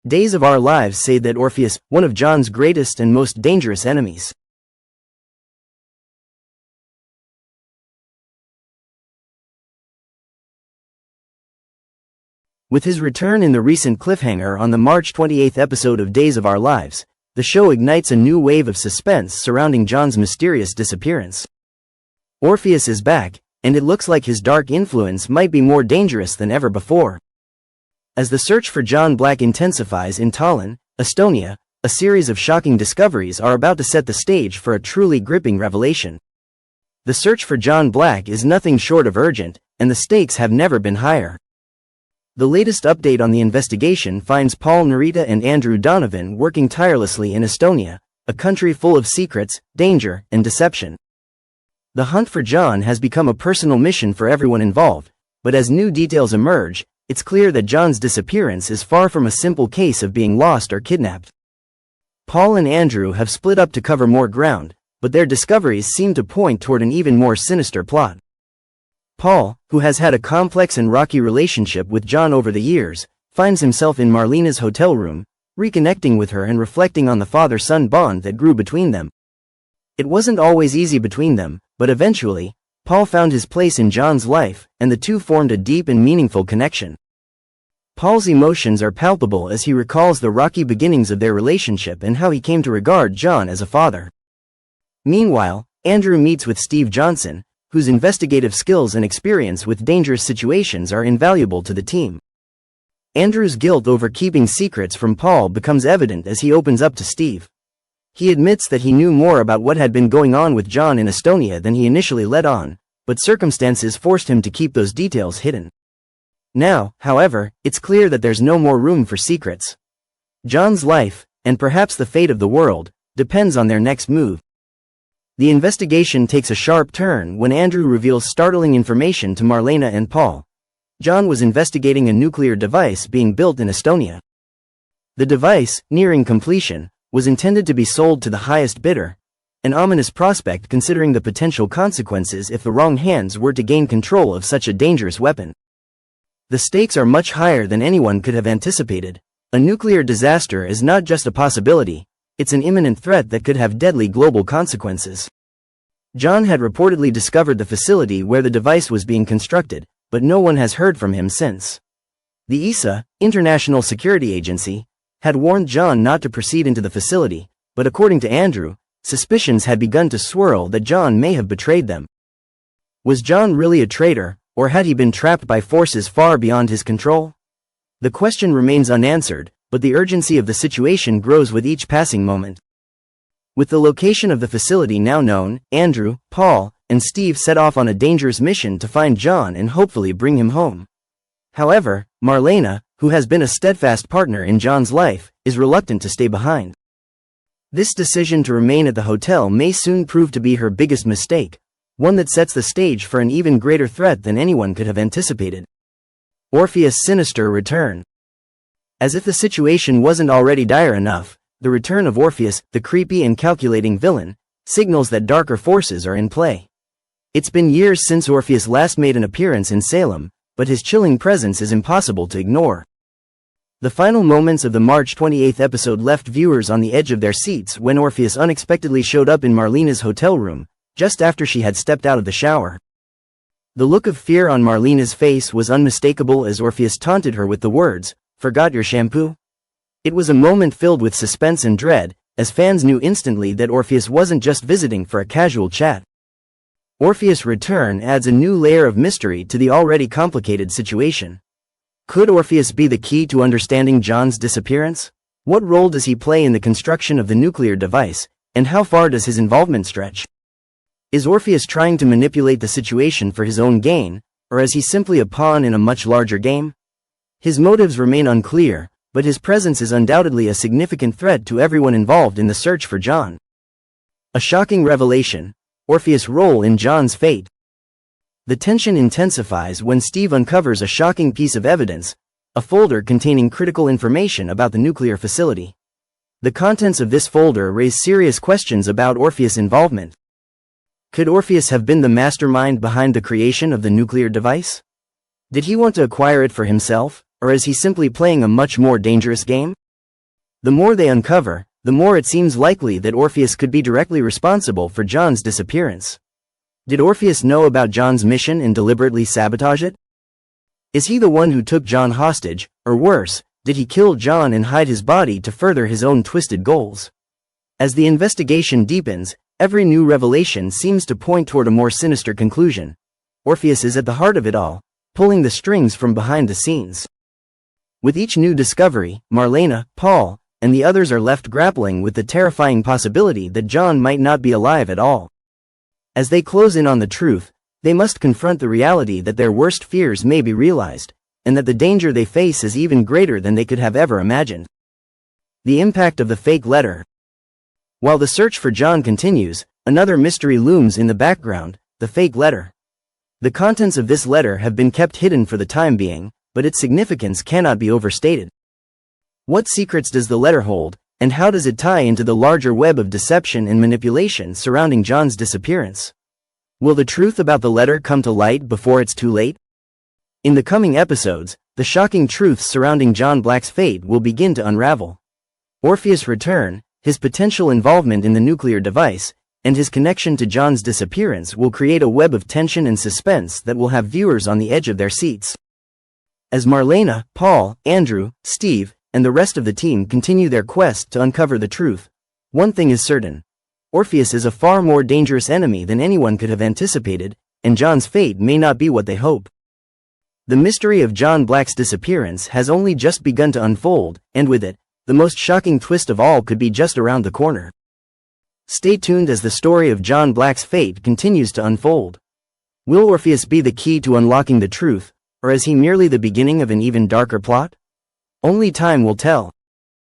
Days of Our Lives say that Orpheus, one of John's greatest and most dangerous enemies. With his return in the recent cliffhanger on the March 28th episode of Days of Our Lives, the show ignites a new wave of suspense surrounding John's mysterious disappearance. Orpheus is back, and it looks like his dark influence might be more dangerous than ever before. As the search for John Black intensifies in Tallinn, Estonia, a series of shocking discoveries are about to set the stage for a truly gripping revelation. The search for John Black is nothing short of urgent, and the stakes have never been higher. The latest update on the investigation finds Paul Narita and Andrew Donovan working tirelessly in Estonia, a country full of secrets, danger, and deception. The hunt for John has become a personal mission for everyone involved, but as new details emerge, it's clear that John's disappearance is far from a simple case of being lost or kidnapped. Paul and Andrew have split up to cover more ground, but their discoveries seem to point toward an even more sinister plot. Paul, who has had a complex and rocky relationship with John over the years, finds himself in Marlena's hotel room, reconnecting with her and reflecting on the father-son bond that grew between them. It wasn't always easy between them, but eventually, Paul found his place in John's life, and the two formed a deep and meaningful connection. Paul's emotions are palpable as he recalls the rocky beginnings of their relationship and how he came to regard John as a father. Meanwhile, Andrew meets with Steve Johnson, whose investigative skills and experience with dangerous situations are invaluable to the team. Andrew's guilt over keeping secrets from Paul becomes evident as he opens up to Steve. He admits that he knew more about what had been going on with John in Estonia than he initially let on, but circumstances forced him to keep those details hidden. Now, however, it's clear that there's no more room for secrets. John's life, and perhaps the fate of the world, depends on their next move. The investigation takes a sharp turn when Andrew reveals startling information to Marlena and Paul. John was investigating a nuclear device being built in Estonia. The device, nearing completion, was intended to be sold to the highest bidder, an ominous prospect considering the potential consequences if the wrong hands were to gain control of such a dangerous weapon. The stakes are much higher than anyone could have anticipated. A nuclear disaster is not just a possibility, it's an imminent threat that could have deadly global consequences. John had reportedly discovered the facility where the device was being constructed, but no one has heard from him since. The ESA, International Security Agency, had warned John not to proceed into the facility, but according to Andrew, suspicions had begun to swirl that John may have betrayed them. Was John really a traitor, or had he been trapped by forces far beyond his control? The question remains unanswered, but the urgency of the situation grows with each passing moment. With the location of the facility now known, Andrew, Paul, and Steve set off on a dangerous mission to find John and hopefully bring him home. However, Marlena, who has been a steadfast partner in John's life, is reluctant to stay behind. This decision to remain at the hotel may soon prove to be her biggest mistake, one that sets the stage for an even greater threat than anyone could have anticipated. Orpheus' sinister return. As if the situation wasn't already dire enough, the return of Orpheus, the creepy and calculating villain, signals that darker forces are in play. It's been years since Orpheus last made an appearance in Salem, but his chilling presence is impossible to ignore. The final moments of the March 28th episode left viewers on the edge of their seats when Orpheus unexpectedly showed up in Marlena's hotel room, just after she had stepped out of the shower. The look of fear on Marlena's face was unmistakable as Orpheus taunted her with the words, "Forgot your shampoo?" It was a moment filled with suspense and dread, as fans knew instantly that Orpheus wasn't just visiting for a casual chat. Orpheus' return adds a new layer of mystery to the already complicated situation. Could Orpheus be the key to understanding John's disappearance? What role does he play in the construction of the nuclear device, and how far does his involvement stretch? Is Orpheus trying to manipulate the situation for his own gain, or is he simply a pawn in a much larger game? His motives remain unclear, but his presence is undoubtedly a significant threat to everyone involved in the search for John. A shocking revelation: Orpheus' role in John's fate. The tension intensifies when Steve uncovers a shocking piece of evidence, a folder containing critical information about the nuclear facility. The contents of this folder raise serious questions about Orpheus' involvement. Could Orpheus have been the mastermind behind the creation of the nuclear device? Did he want to acquire it for himself, or is he simply playing a much more dangerous game? The more they uncover, the more it seems likely that Orpheus could be directly responsible for John's disappearance. Did Orpheus know about John's mission and deliberately sabotage it? Is he the one who took John hostage, or worse, did he kill John and hide his body to further his own twisted goals? As the investigation deepens, every new revelation seems to point toward a more sinister conclusion. Orpheus is at the heart of it all, pulling the strings from behind the scenes. With each new discovery, Marlena, Paul, and the others are left grappling with the terrifying possibility that John might not be alive at all. As they close in on the truth, they must confront the reality that their worst fears may be realized, and that the danger they face is even greater than they could have ever imagined. The impact of the fake letter. While the search for John continues, another mystery looms in the background: the fake letter. The contents of this letter have been kept hidden for the time being, but its significance cannot be overstated. What secrets does the letter hold, and how does it tie into the larger web of deception and manipulation surrounding John's disappearance? Will the truth about the letter come to light before it's too late? In the coming episodes, the shocking truths surrounding John Black's fate will begin to unravel. Orpheus' return, his potential involvement in the nuclear device, and his connection to John's disappearance will create a web of tension and suspense that will have viewers on the edge of their seats. As Marlena, Paul, Andrew, Steve, and the rest of the team continue their quest to uncover the truth, one thing is certain: Orpheus is a far more dangerous enemy than anyone could have anticipated, and John's fate may not be what they hope. The mystery of John Black's disappearance has only just begun to unfold, and with it, the most shocking twist of all could be just around the corner. Stay tuned as the story of John Black's fate continues to unfold. Will Orpheus be the key to unlocking the truth, or is he merely the beginning of an even darker plot? Only time will tell.